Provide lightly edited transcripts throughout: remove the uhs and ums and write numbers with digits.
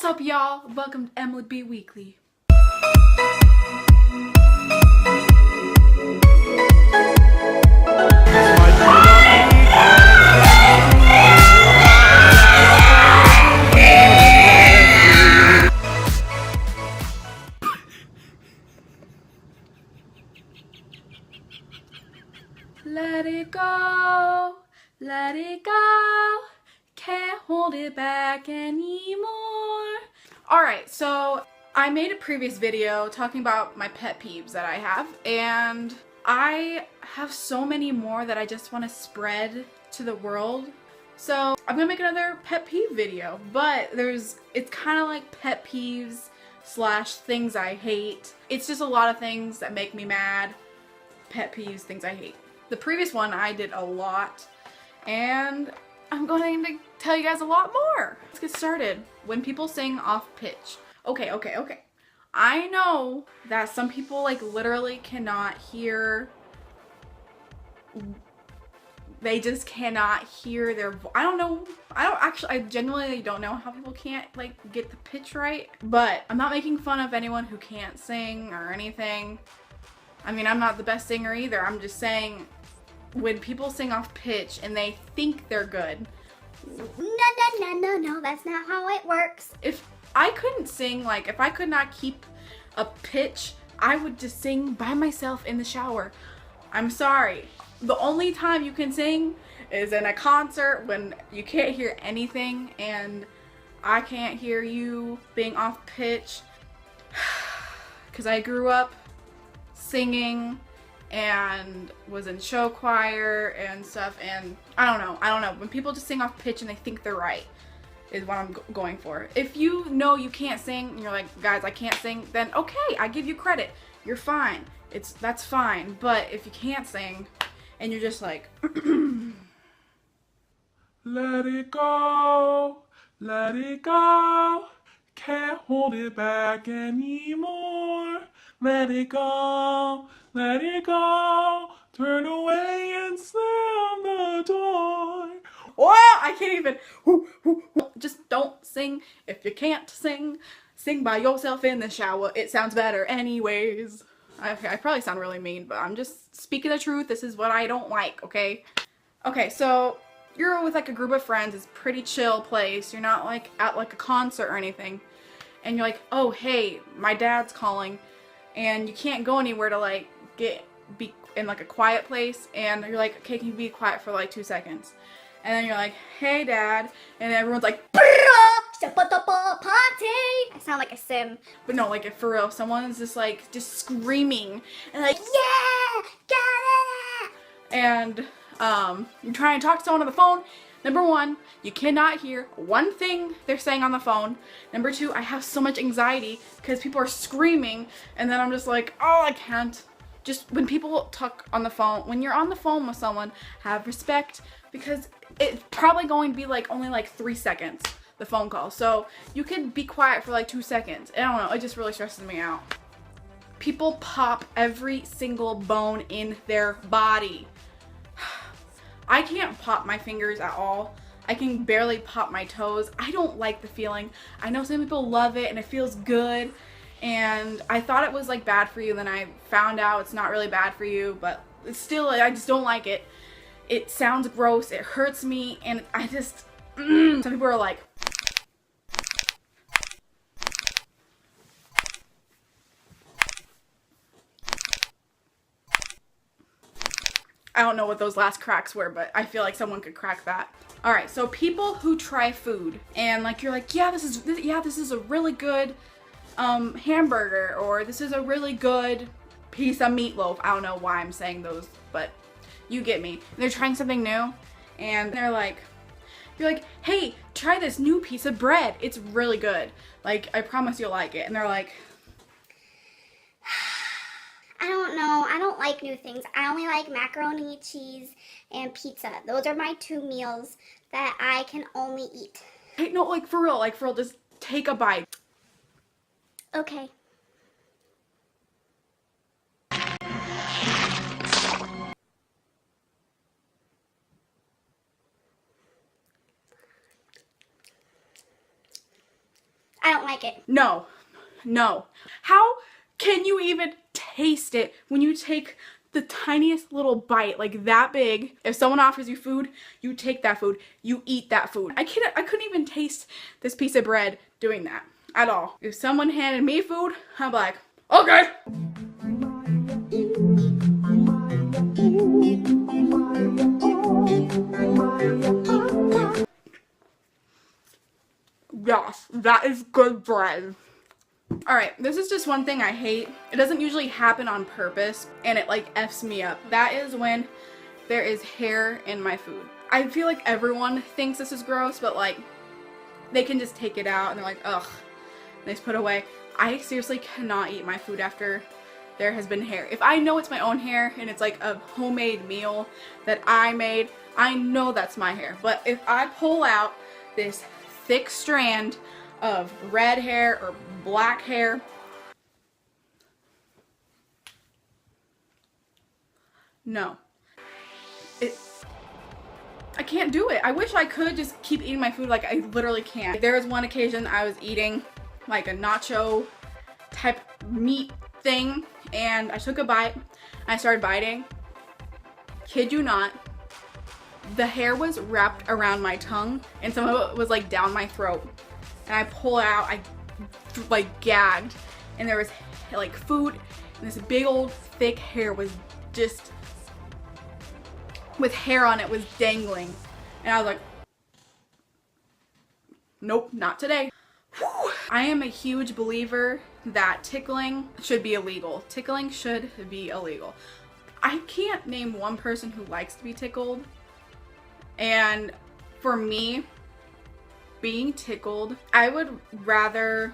What's up, y'all? Welcome to EmilyBWeekly. Let it go, let it go, can't hold it back anymore. Alright, so I made a previous video talking about my pet peeves that I have, and I have so many more that I just want to spread to the world. So I'm gonna make another pet peeve video, but it's kind of like pet peeves slash things I hate. It's just a lot of things that make me mad. Pet peeves, things I hate. The previous one I did a lot, and I'm going to tell you guys a lot more. Let's get started. When people sing off pitch. Okay. I know that some people like literally cannot hear. They just cannot hear their voice. I genuinely don't know how people can't like get the pitch right, but I'm not making fun of anyone who can't sing or anything. I mean, I'm not the best singer either. I'm just saying, when people sing off pitch and they think they're good. No, that's not how it works. If I couldn't sing, like if I could not keep a pitch, I would just sing by myself in the shower. I'm sorry. The only time you can sing is in a concert when you can't hear anything and I can't hear you being off pitch. Because I grew up singing and was in show choir and stuff, and I don't know. When people just sing off pitch and they think they're right is what I'm going for. If you know you can't sing and you're like, guys, I can't sing, then okay, I give you credit. You're fine. That's fine. But if you can't sing and you're just like let it go, can't hold it back anymore. Let it go, turn away and slam the door. oh, I can't even. Just don't sing. If you can't sing, sing by yourself in the shower. It sounds better anyways. I probably sound really mean, but I'm just speaking the truth. This is what I don't like, okay? Okay, so you're with like a group of friends. It's a pretty chill place. You're not like at like a concert or anything. And you're like, oh, hey, my dad's calling. And you can't go anywhere to like be in like a quiet place, and you're like, okay, can you be quiet for like 2 seconds? And then you're like, hey dad, and everyone's like, I sound like a sim. but no, like if for real, someone's just like screaming and like, Yeah, got it. and you're trying to talk to someone on the phone. Number one, you cannot hear one thing they're saying on the phone. Number two, I have so much anxiety because people are screaming, and then I'm just like, oh, I can't. Just when people talk on the phone, when you're on the phone with someone, have respect, because it's probably going to be like only like 3 seconds, the phone call. So you can be quiet for like 2 seconds. I don't know, it just really stresses me out. People pop every single bone in their body. I can't pop my fingers at all. I can barely pop my toes. I don't like the feeling. I know some people love it and it feels good, and I thought it was like bad for you, then I found out it's not really bad for you, but still, I just don't like it. It sounds gross, it hurts me, and I just, some people are like, I don't know what those last cracks were, but I feel like someone could crack that. All right, so people who try food and like you're like, yeah, this is a really good hamburger, or this is a really good piece of meatloaf. I don't know why I'm saying those, but you get me. And they're trying something new, and you're like, hey, try this new piece of bread. It's really good. Like, I promise you'll like it. And they're like, I don't know. I don't like new things. I only like macaroni, cheese, and pizza. Those are my 2 meals that I can only eat. hey, no, like for real, just take a bite. Okay. I don't like it. No, no. How can you even taste it when you take the tiniest little bite, like that big? If someone offers you food, you take that food, you eat that food. I couldn't even taste this piece of bread doing that at all. If someone handed me food, I'm like, okay. Yes, that is good bread. Alright, this is just one thing I hate. It doesn't usually happen on purpose, and it like F's me up. That is when there is hair in my food. I feel like everyone thinks this is gross, but like, they can just take it out and they're like, ugh, and they just put it away. I seriously cannot eat my food after there has been hair. If I know it's my own hair and it's like a homemade meal that I made, I know that's my hair. But if I pull out this thick strand of red hair or black hair, no. I can't do it. I wish I could just keep eating my food. Like, I literally can't. There was one occasion I was eating like a nacho type meat thing, and I took a bite and I started biting. Kid you not, the hair was wrapped around my tongue and some of it was like down my throat. And I pull it out, I like gagged, and there was like food, and this big old thick hair was just, with hair on it, was dangling. And I was like, nope, not today. Whew. I am a huge believer that tickling should be illegal. Tickling should be illegal. I can't name one person who likes to be tickled. And for me, being tickled, I would rather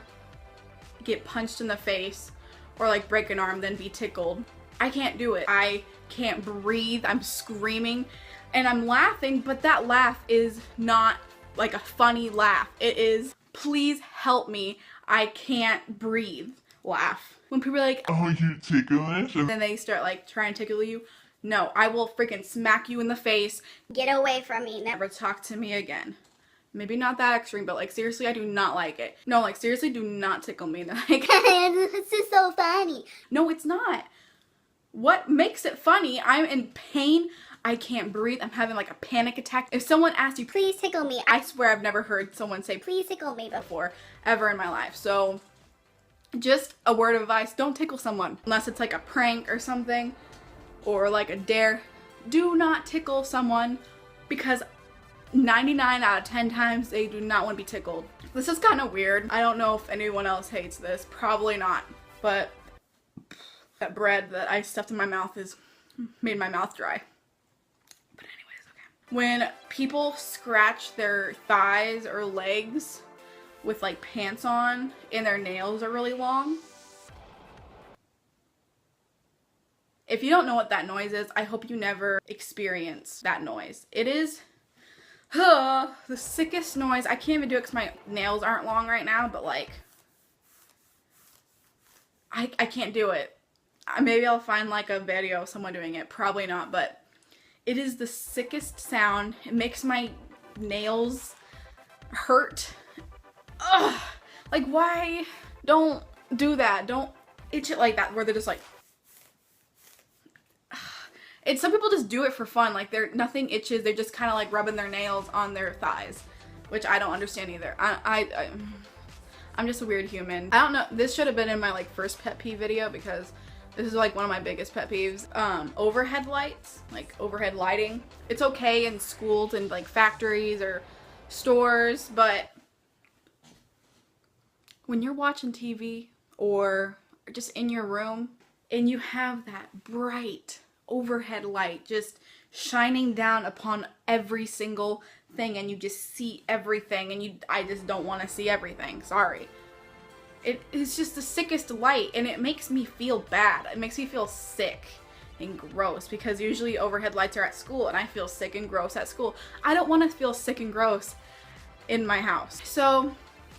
get punched in the face or like break an arm than be tickled. I can't do it. I can't breathe. I'm screaming and I'm laughing, but that laugh is not like a funny laugh. It is, please help me, I can't breathe laugh. When people are like, Oh, you ticklish? and then they start like trying to tickle you. No, I will freaking smack you in the face. Get away from me. Never talk to me again. Maybe not that extreme, but like seriously, I do not like it. No, like seriously, do not tickle me. Like, This is so funny. no, it's not. What makes it funny? I'm in pain. I can't breathe. I'm having like a panic attack. If someone asks you, Please tickle me. I swear I've never heard someone say Please tickle me. before, ever in my life. So just a word of advice, don't tickle someone unless it's like a prank or something or like a dare. Do not tickle someone because 99 out of 10 times they do not want to be tickled. This is kind of weird. I don't know if anyone else hates this. Probably not. But that bread that I stuffed in my mouth has made my mouth dry. But anyways, okay. When people scratch their thighs or legs with like pants on and their nails are really long, if you don't know what that noise is, I hope you never experience that noise. It is the sickest noise. I can't even do it because my nails aren't long right now, but like, I can't do it. Maybe I'll find like a video of someone doing it. Probably not, but it is the sickest sound. It makes my nails hurt. Ugh. Like, why? Don't do that. Don't itch it like that where they're just like, it's, some people just do it for fun. Like, nothing itches. They're just kind of like rubbing their nails on their thighs, which I don't understand either. I'm just a weird human. I don't know. This should have been in my like first pet peeve video because this is like one of my biggest pet peeves. Overhead lights, like overhead lighting. It's okay in schools and like factories or stores, but when you're watching TV or just in your room and you have that bright overhead light just shining down upon every single thing and you just see everything and I just don't want to see everything. Sorry. It is just the sickest light and it makes me feel bad. It makes me feel sick and gross because usually overhead lights are at school and I feel sick and gross at school. I don't want to feel sick and gross in my house. So,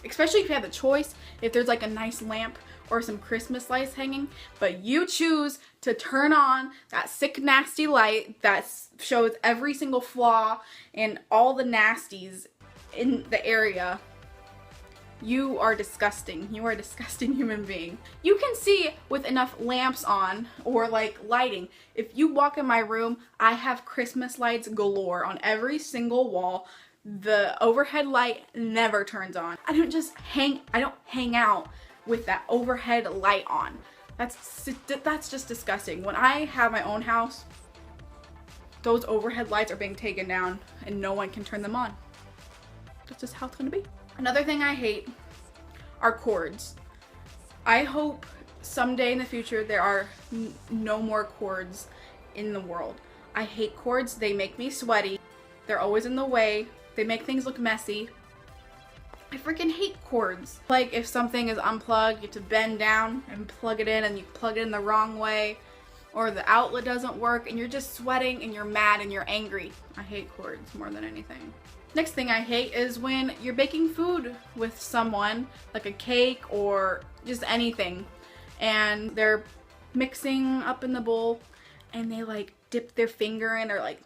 especially if you have the choice, if there's like a nice lamp or some Christmas lights hanging, but you choose to turn on that sick nasty light that shows every single flaw and all the nasties in the area, You are disgusting. You are a disgusting human being. You can see with enough lamps on or like lighting. If you walk in my room, I have Christmas lights galore on every single wall. The overhead light never turns on. I don't hang out with that overhead light on. That's just disgusting. When I have my own house, those overhead lights are being taken down and no one can turn them on. That's just how it's gonna be. Another thing I hate are cords. I hope someday in the future there are no more cords in the world. I hate cords. They make me sweaty. They're always in the way. They make things look messy. I freaking hate cords. Like if something is unplugged, you have to bend down and plug it in and you plug it in the wrong way, or the outlet doesn't work and you're just sweating and you're mad and you're angry. I hate cords more than anything. Next thing I hate is when you're baking food with someone, like a cake or just anything, and they're mixing up in the bowl and they like dip their finger in or like,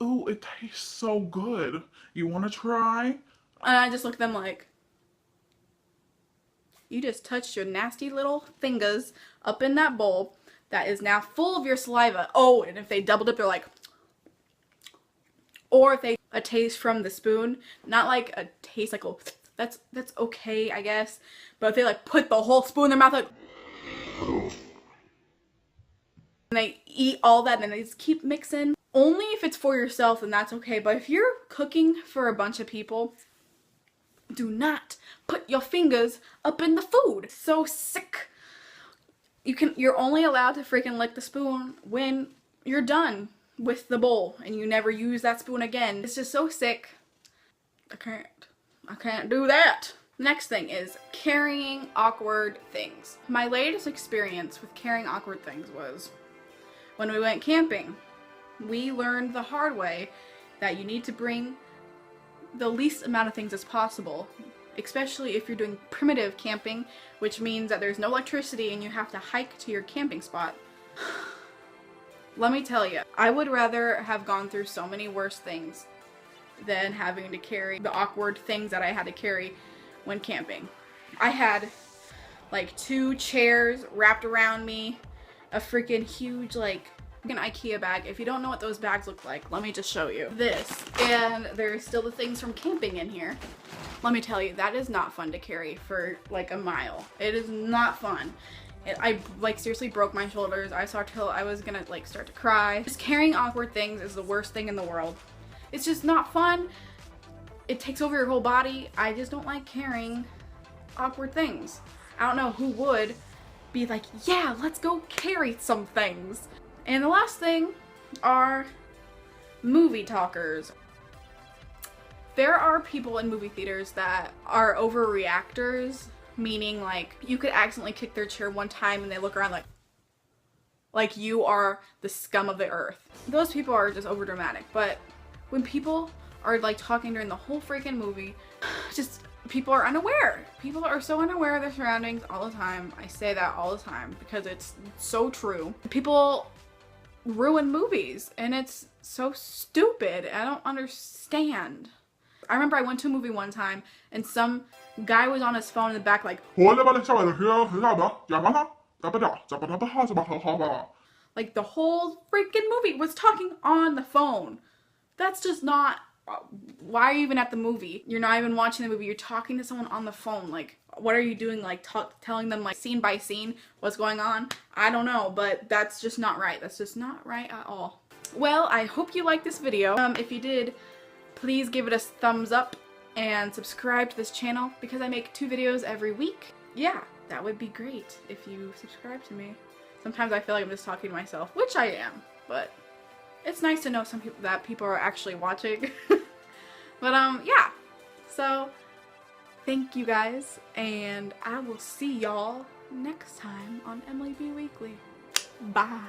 Ooh, it tastes so good. You want to try? and I just look at them like, you just touched your nasty little fingers up in that bowl that is now full of your saliva. Oh, and if they double dip, they're like, or if they a taste from the spoon, not like a taste like, oh, that's okay, I guess. But if they like put the whole spoon in their mouth, like, and they eat all that and they just keep mixing. Only if it's for yourself, then that's okay. But if you're cooking for a bunch of people, do not put your fingers up in the food. So sick. You're only allowed to freaking lick the spoon when you're done with the bowl and you never use that spoon again. It's just so sick. I can't do that. Next thing is carrying awkward things. My latest experience with carrying awkward things was when we went camping. We learned the hard way that you need to bring the least amount of things as possible, especially if you're doing primitive camping, which means that there's no electricity and you have to hike to your camping spot. Let me tell you, I would rather have gone through so many worse things than having to carry the awkward things that I had to carry when camping. I had like 2 chairs wrapped around me, a freaking huge like an IKEA bag. If you don't know what those bags look like, let me just show you this. And there's still the things from camping in here. Let me tell you, that is not fun to carry for like a mile. It is not fun. I like seriously broke my shoulders. I saw till I was gonna like start to cry. Just carrying awkward things is the worst thing in the world. It's just not fun. It takes over your whole body. I just don't like carrying awkward things. I don't know who would be like, yeah, let's go carry some things. And the last thing are movie talkers. There are people in movie theaters that are overreactors, meaning like you could accidentally kick their chair one time and they look around like you are the scum of the earth. Those people are just over dramatic. But when people are like talking during the whole freaking movie, just people are unaware. People are so unaware of their surroundings all the time. I say that all the time because it's so true. People ruin movies and it's so stupid. I don't understand. I remember I went to a movie one time and some guy was on his phone in the back like the whole freaking movie was talking on the phone. That's just not, why are you even at the movie? You're not even watching the movie, you're talking to someone on the phone. Like, what are you doing? Like telling them like scene by scene what's going on? I don't know, but that's just not right. That's just not right at all. Well, I hope you liked this video. If you did, please give it a thumbs up and subscribe to this channel because I make 2 videos every week. Yeah, that would be great if you subscribe to me. Sometimes I feel like I'm just talking to myself, which I am, but it's nice to know that people are actually watching. But yeah, so thank you guys, and I will see y'all next time on Emily B Weekly. Bye.